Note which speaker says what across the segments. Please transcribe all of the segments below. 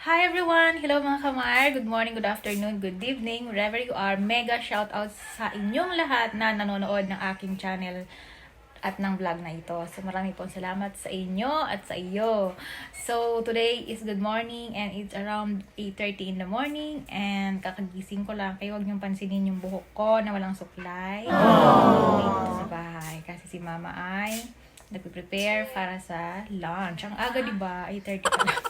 Speaker 1: Hi everyone! Hello mga kamar! Good morning, good afternoon, good evening, wherever you are. Mega shoutout sa inyong lahat na nanonood ng aking channel at ng vlog na ito. So marami pong salamat sa inyo at sa iyo. So today is good morning and it's around 8:30 in the morning and kakagising ko lang. Kaya huwag niyong pansinin yung buhok ko na walang suklay. Dito sa bahay. Kasi si mama ay nagpe-prepare para sa lunch. Ang aga diba? 8:30 pa lang.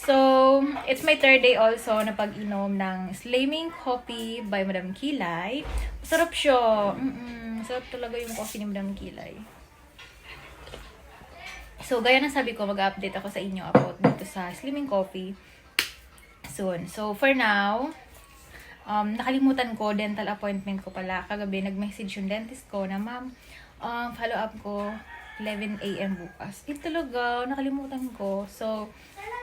Speaker 1: So, it's my third day also na pag-inom ng Flaming Coffee by Madam Kilay. Masarap siya. Masarap talaga yung coffee ni Madam Kilay. So, gaya ng sabi ko, mag-update ako sa inyo about dito sa Flaming Coffee soon. So, for now, nakalimutan ko, dental appointment ko pala. Kagabi, nag-message yung dentist ko na, ma'am, follow up ko 11 a.m. bukas. Ito talaga, nakalimutan ko. So,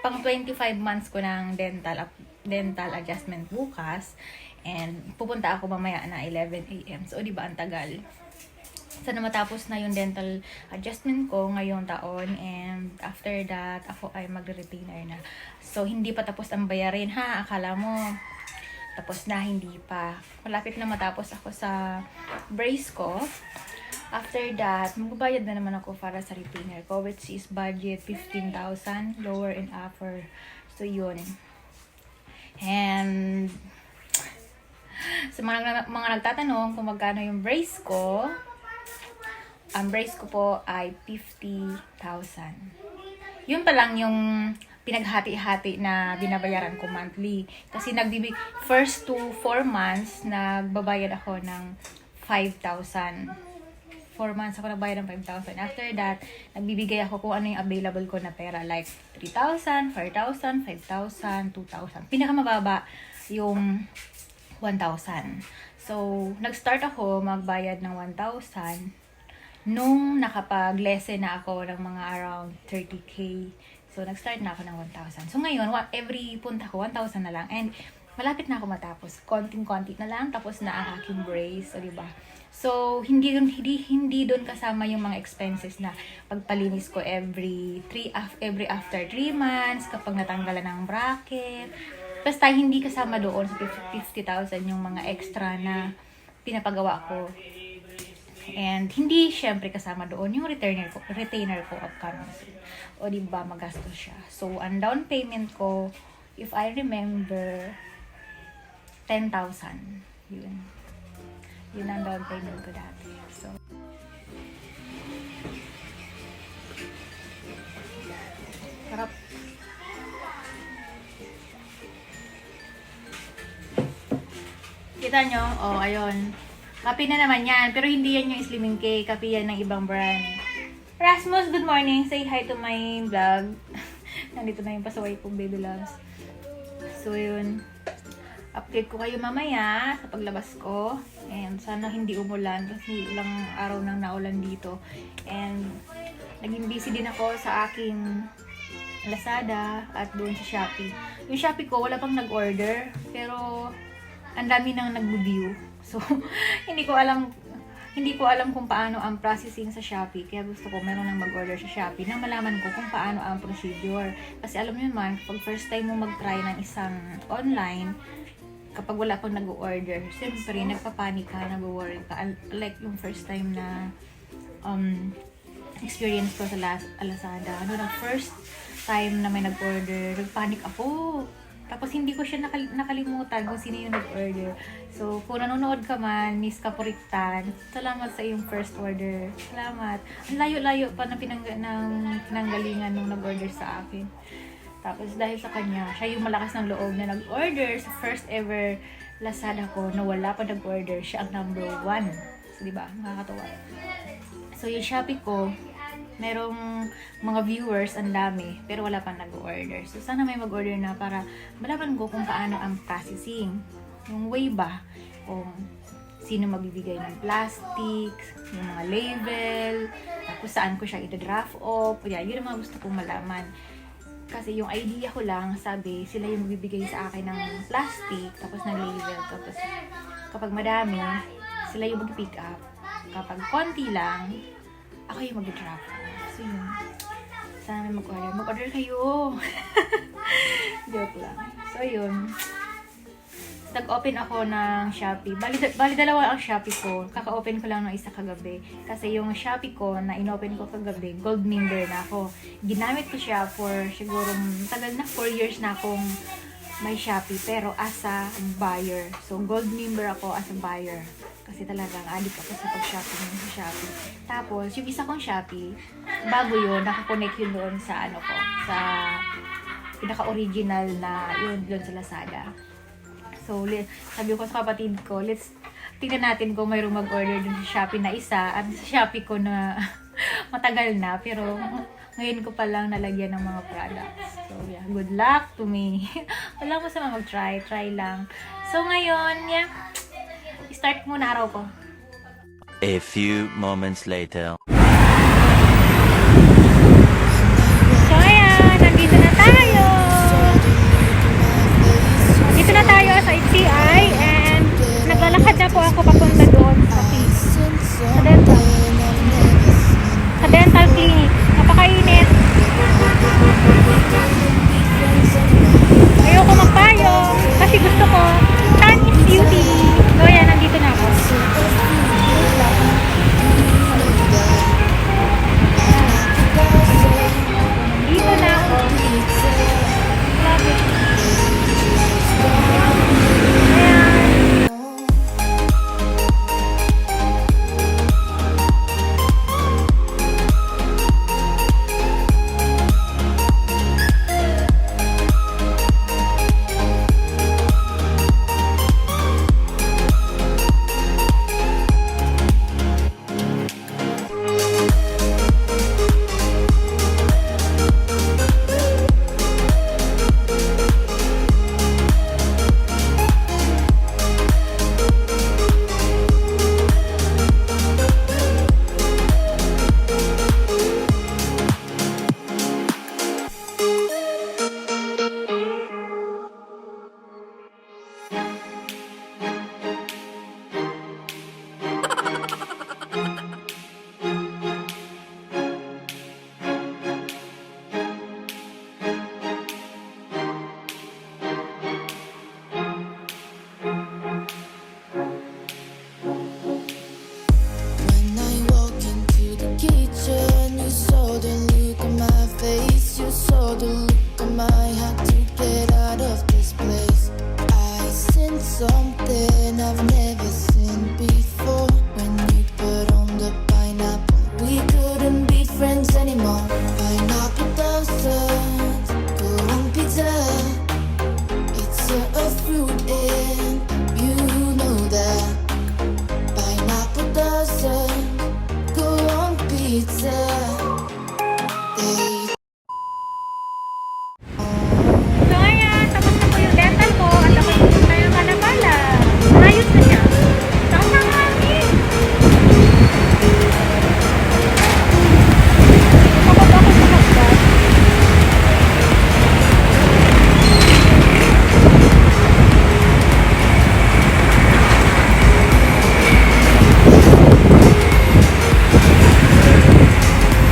Speaker 1: pang 25 months ko ng dental adjustment bukas. And pupunta ako mamaya na 11 a.m. So, di ba ang tagal? Sana matapos na yung dental adjustment ko ngayong taon. And after that, ako ay mag-retainer na. So, hindi pa tapos ang bayarin ha. Akala mo, tapos na, hindi pa. Malapit na matapos ako sa brace ko. After that, magbabayad na naman ako para sa retainer ko, which is budget 15,000, lower and upper. So, yun. And, sa mga nagtatanong kung magkano yung brace ko, ang brace ko po ay 50,000. Yun pa lang yung pinaghati-hati na binabayaran ko monthly. Kasi first to 4 months, nagbabayad ako ng 5,000. 4 months ako nagbayad ng 5,000. After that, nagbibigay ako kung ano yung available ko na pera. Like, 3,000, 4,000, 5,000, 2,000. Pinakamababa yung 1,000. So, nag-start ako magbayad ng 1,000 nung nakapag-lesson na ako ng mga around 30K. So, nag-start na ako ng 1,000. So, ngayon, every punta ko, 1,000 na lang. And, malapit na ako matapos. Konting-konti na lang, tapos na ang aking brace. So, diba? So, hindi doon kasama yung mga expenses na pagpalinis ko every after 3 months, kapag natanggalan ng bracket. Basta hindi kasama doon sa 50,000 yung mga extra na pinapagawa ko. And hindi syempre kasama doon yung retainer ko upcoming. O diba, magastos siya. So, ang down payment ko, if I remember, 10,000. Yun ang down payment ko dati. So, sarap. Kita nyo? Oh, ayun. Kape na naman yan. Pero hindi yan yung Slimming Cake. Kape yan ng ibang brand. Rasmus, good morning. Say hi to my vlog. Nandito na yung pasaway kong baby loves. So, yun. Update ko kayo mamaya sa paglabas ko. And sana hindi umulan kasi ilang araw nang naulan dito. And naging busy din ako sa aking Lazada at doon sa Shopee. Yung Shopee ko wala pang nag-order pero ang dami nang nag-review. So hindi ko alam kung paano ang processing sa Shopee. Kaya gusto ko meron nang mag-order sa Shopee nang malaman ko kung paano ang procedure. Kasi alam niyo naman, kapag first time mo mag-try ng isang online, kapag wala pang nag-order, siyempre, nagpapanik ka, nag-worry ka. Like, yung first time na experience ko sa Lazada. First time na may nag-order, nagpanik ako. Tapos, hindi ko siya nakalimutan kung sino yung nag-order. So, kung nanonood ka man, Miss Kapuriktan, salamat sa iyong first order. Salamat. Ang layo-layo pa na pinanggalingan nung nag-order sa akin. Tapos dahil sa kanya, siya yung malakas ng loob na nag-order sa first ever Lazada ko na wala pa nag-order. Siya ang number 1. So, diba? Nakakatawa. So, yung Shopee ko, merong mga viewers ang dami, pero wala pa nag-order. So, sana may mag-order na para malaman ko kung paano ang processing. Yung way ba? Kung sino magbibigay ng plastics, yung mga label, tapos saan ko siya ito-draft off. Yun ang mga gusto kong malaman. Kasi yung idea ko lang, sabi, sila yung magbibigay sa akin ng plastic, tapos ng label, tapos kapag madami, sila yung mag-pick up. Kapag konti lang, ako yung mag-drop. So yun. Sana may mag-order. Mag-order kayo! Joke lang. So, yun. Nag-open ako ng Shopee. Bali dalawa ang Shopee ko. Kaka-open ko lang ng isa kagabi. Kasi yung Shopee ko na in-open ko kagabi, gold member na ako. Ginamit ko siya for siguro tagal na, 4 years na akong may Shopee. Pero as a buyer. So, gold member ako as a buyer. Kasi talagang addict ako sa pag-shopping sa Shopee. Tapos, yung isa kong Shopee, bago yun, nakakonect yun doon sa ano ko, sa pinaka-original na yun doon sa Lazada. So, sabi ko sa kapatid ko, tingnan natin kung mayroong mag-order dun sa Shopee na isa at sa Shopee ko na matagal na. Pero, ngayon ko pa lang nalagyan ng mga products. So, yeah, good luck to me. Walang masama mag-try. Try lang. So, ngayon, yeah, start muna araw ko.
Speaker 2: A few moments later.
Speaker 1: So, ayan, nandito na tayo. Dito na tayo sa HCI and naglalakad na po ako papunta doon sa dental clinic. Napakainit. Ayoko magpayong kasi gusto ko tan is beauty. So yan, nandito na ako. Dito na ako. Love it.
Speaker 3: When I walk into the kitchen, you saw the look on my face. You saw the look on my heart to get out of this place. I sensed something I've never seen before. When you put on the pineapple, we couldn't be friends anymore. Pineapple doesn't go on pizza. It's a fruit and you know that. Pineapple doesn't go on pizza. They
Speaker 1: So ayan, tapos na po yung dental ko at ako yung pupunta ng Kalabala. Ayos na siya. Saan na hangin? Kapag ako sa hagdan.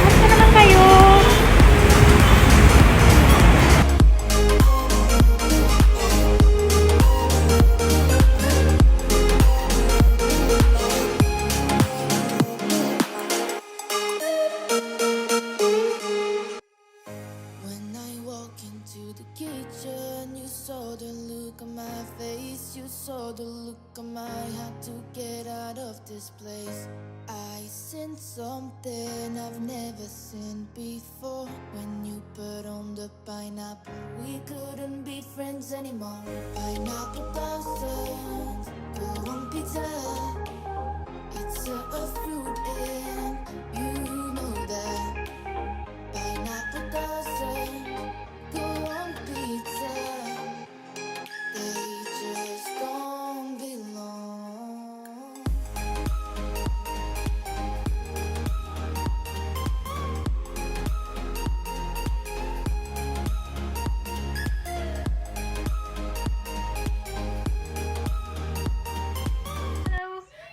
Speaker 1: Basta naman kayo.
Speaker 3: When I walk into the kitchen, you saw the look on my face. You saw the look on my heart to get out of this place. I sensed something I've never seen before. When you put on the pineapple, we couldn't be friends anymore. Pineapple doesn't go on pizza. It's a fruit and you know that. Pineapple doesn't go on pizza. They just don't belong.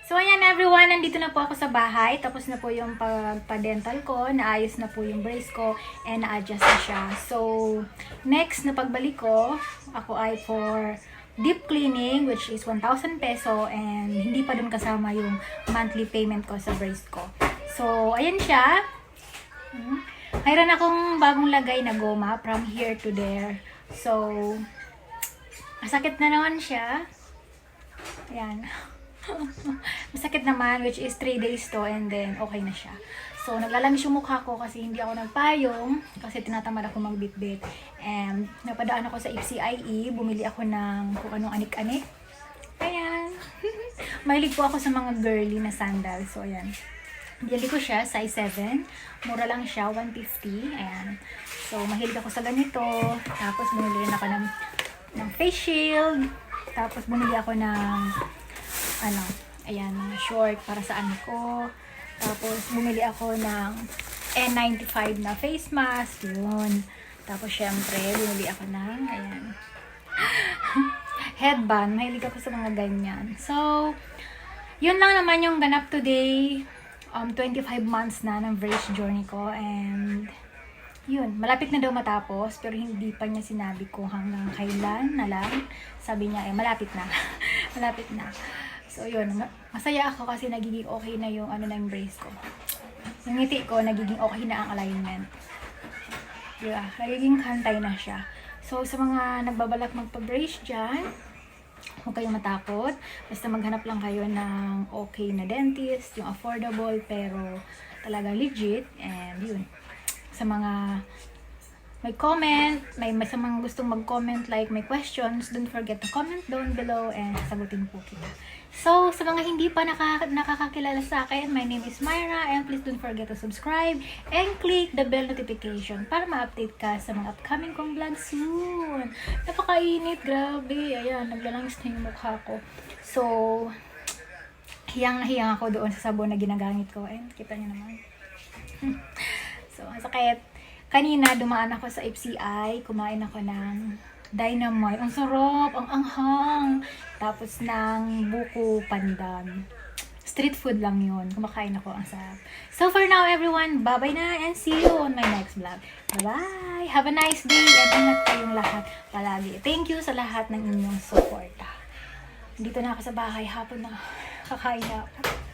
Speaker 1: So ayan everyone! Nandito na po ako sa bahay. Tapos na po yung pagpa-dental ko. Naayos na po yung brace ko. And na-adjust na siya. So, next na pagbalik ko, ako ay for deep cleaning, which is 1,000 peso. And hindi pa dun kasama yung monthly payment ko sa brace ko. So, ayan siya. Mayroon akong bagong lagay na goma from here to there. So, masakit na naman siya. Ayan. Masakit naman, which is 3 days to, and then okay na siya. So, naglalamis yung mukha ko kasi hindi ako nagpayong, kasi tinatamad ako magbitbit. And, napadaan ako sa FCIE, bumili ako ng kung anong anik-anik. Ayan. Mahilig po ako sa mga girly na sandals. So, ayan. Bili ko siya, size 7. Mura lang siya, 150. Ayan. So, mahilig ako sa ganito. Tapos, bumili rin ako ng face shield. Tapos, bumili ako ng ayan, mga short para sa ano ko. Tapos, bumili ako ng N95 na face mask. Yun. Tapos, syempre, bumili ako ng, ayan, headband. Mahilig ako sa mga ganyan. So, yun lang naman yung ganap today. 25 months na ng brace journey ko. And, yun. Malapit na daw matapos. Pero hindi pa niya sinabi ko hanggang kailan na lang. Sabi niya, malapit na. Malapit na. So, yun. Masaya ako kasi nagiging okay na yung yung brace ko. Yung ngiti ko, nagiging okay na ang alignment. Diba? Nagiging kantay na siya. So, sa mga nagbabalak magpa-brace dyan, huwag kayong matakot. Basta maghanap lang kayo ng okay na dentist, yung affordable, pero talaga legit. And yun. Sa mga may comment, sa mga gustong mag-comment, like may questions, don't forget to comment down below and sagutin po kita. So, sa mga hindi pa nakakakilala sa akin, my name is Myra, and please don't forget to subscribe and click the bell notification para ma-update ka sa mga upcoming kong vlog soon. Napakainit, grabe. Ayan, naglalangis na yung mukha ko. So, hiyang ako doon sa sabon na ginagamit ko. And kita nyo naman. So, ang sakit. Kanina, dumaan ako sa FCI, kumain ako ng Dynamite. Ang sarap, ang anghang. Tapos ng buko pandan. Street food lang yun. Kumakain ako, ang sarap. So for now, everyone, bye-bye na and see you on my next vlog. Bye-bye! Have a nice day and ingat kayong lahat palagi. Thank you sa lahat ng inyong support. Dito na ako sa bahay. Hapon na. Kakain na ako.